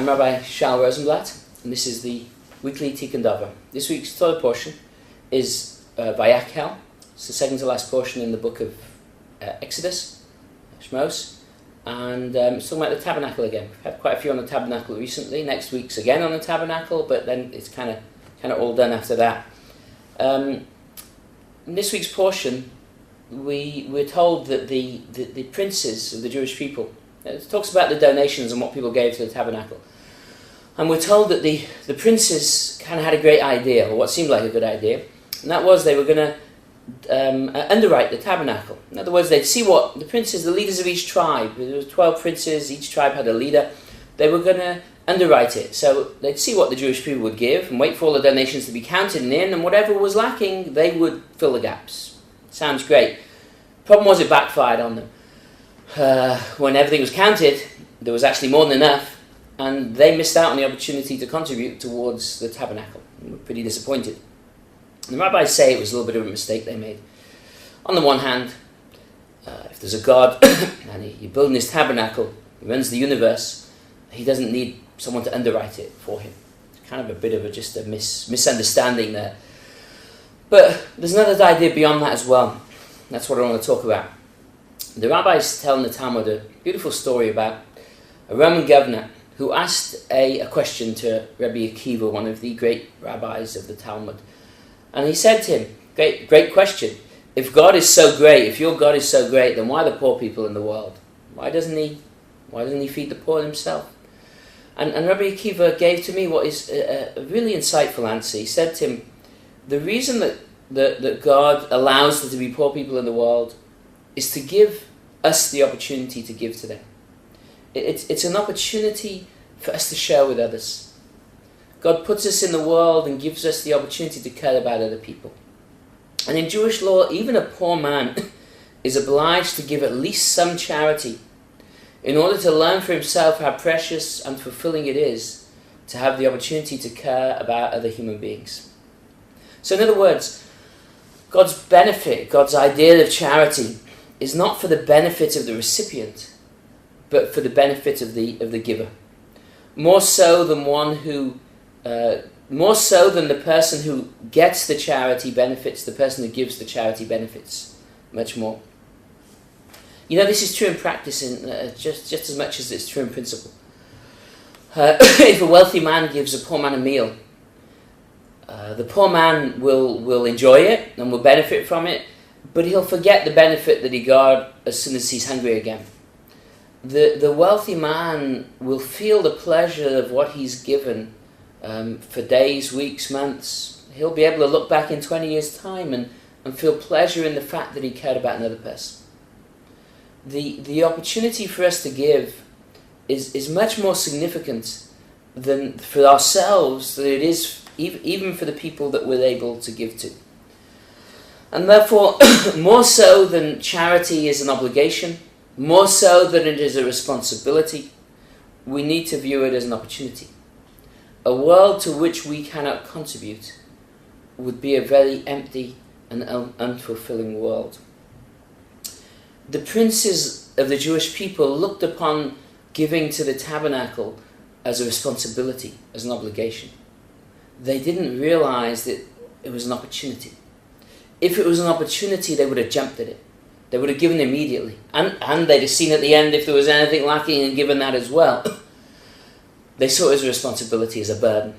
I'm Rabbi Shaul Rosenblatt, and this is the weekly Tikkun Davar. This week's Torah portion is Vayakel. It's the second to last portion in the book of Exodus, Shmos, and it's talking about the tabernacle again. We've had quite a few on the tabernacle recently. Next week's again on the tabernacle, but then it's kind of all done after that. In this week's portion, we're told that the princes of the Jewish people, it talks about the donations and what people gave to the tabernacle. And we're told that the princes kind of had a great idea, or what seemed like a good idea, and that was they were going to underwrite the tabernacle. In other words, they'd see what the princes, the leaders of each tribe, there was 12 princes, each tribe had a leader, they were going to underwrite it. So they'd see what the Jewish people would give and wait for all the donations to be counted in, and whatever was lacking, they would fill the gaps. Sounds great. Problem was it backfired on them. When everything was counted, there was actually more than enough, and they missed out on the opportunity to contribute towards the tabernacle. They were pretty disappointed. The rabbis say it was a little bit of a mistake they made. On the one hand, if there's a God and you're building his tabernacle, he runs the universe, he doesn't need someone to underwrite it for him. It's kind of a bit of a misunderstanding there. But there's another idea beyond that as well. That's what I want to talk about. The rabbis tell in the Talmud a beautiful story about a Roman governor who asked a question to Rabbi Akiva, one of the great rabbis of the Talmud. And he said to him, great question, if God is so great, if your God is so great, then why the poor people in the world? Why doesn't he feed the poor himself? And Rabbi Akiva gave to me what is a really insightful answer. He said to him, the reason that God allows there to be poor people in the world is to give us the opportunity to give to them. It's an opportunity for us to share with others. God puts us in the world and gives us the opportunity to care about other people. And in Jewish law, even a poor man is obliged to give at least some charity in order to learn for himself how precious and fulfilling it is to have the opportunity to care about other human beings. So in other words, God's benefit, God's idea of charity, is not for the benefit of the recipient, but for the benefit of the giver. More so than the person who gets the charity benefits, the person who gives the charity benefits much more. You know, this is true in practice, just as much as it's true in principle. If a wealthy man gives a poor man a meal, the poor man will enjoy it and will benefit from it, but he'll forget the benefit that he got as soon as he's hungry again. The wealthy man will feel the pleasure of what he's given for days, weeks, months. He'll be able to look back in 20 years' time and feel pleasure in the fact that he cared about another person. The opportunity for us to give is much more significant than for ourselves than it is even for the people that we're able to give to. And therefore, more so than charity is an obligation, more so than it is a responsibility, we need to view it as an opportunity. A world to which we cannot contribute would be a very empty and unfulfilling world. The princes of the Jewish people looked upon giving to the tabernacle as a responsibility, as an obligation. They didn't realize that it was an opportunity. If it was an opportunity, they would have jumped at it. They would have given immediately. And they'd have seen at the end if there was anything lacking and given that as well. They saw it as a responsibility, as a burden.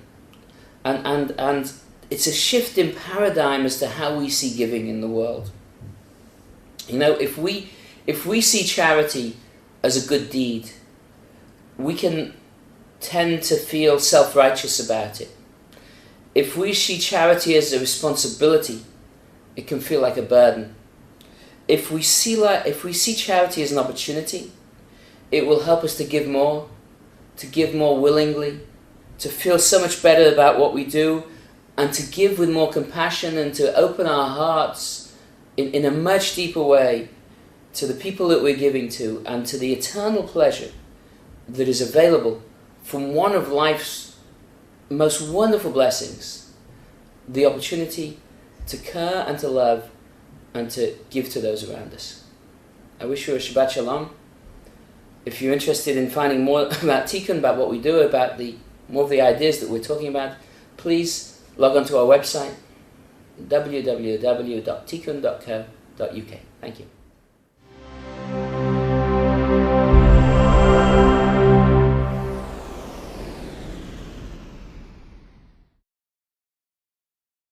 And it's a shift in paradigm as to how we see giving in the world. You know, if we see charity as a good deed, we can tend to feel self-righteous about it. If we see charity as a responsibility, it can feel like a burden. If we see charity as an opportunity, it will help us to give more willingly, to feel so much better about what we do, and to give with more compassion and to open our hearts in a much deeper way to the people that we're giving to and to the eternal pleasure that is available from one of life's most wonderful blessings, the opportunity to care and to love and to give to those around us. I wish you a Shabbat Shalom, If you're interested in finding more about Tikkun, about what we do, about more of the ideas that we're talking about, please log on to our website, www.tikkun.co.uk. Thank you.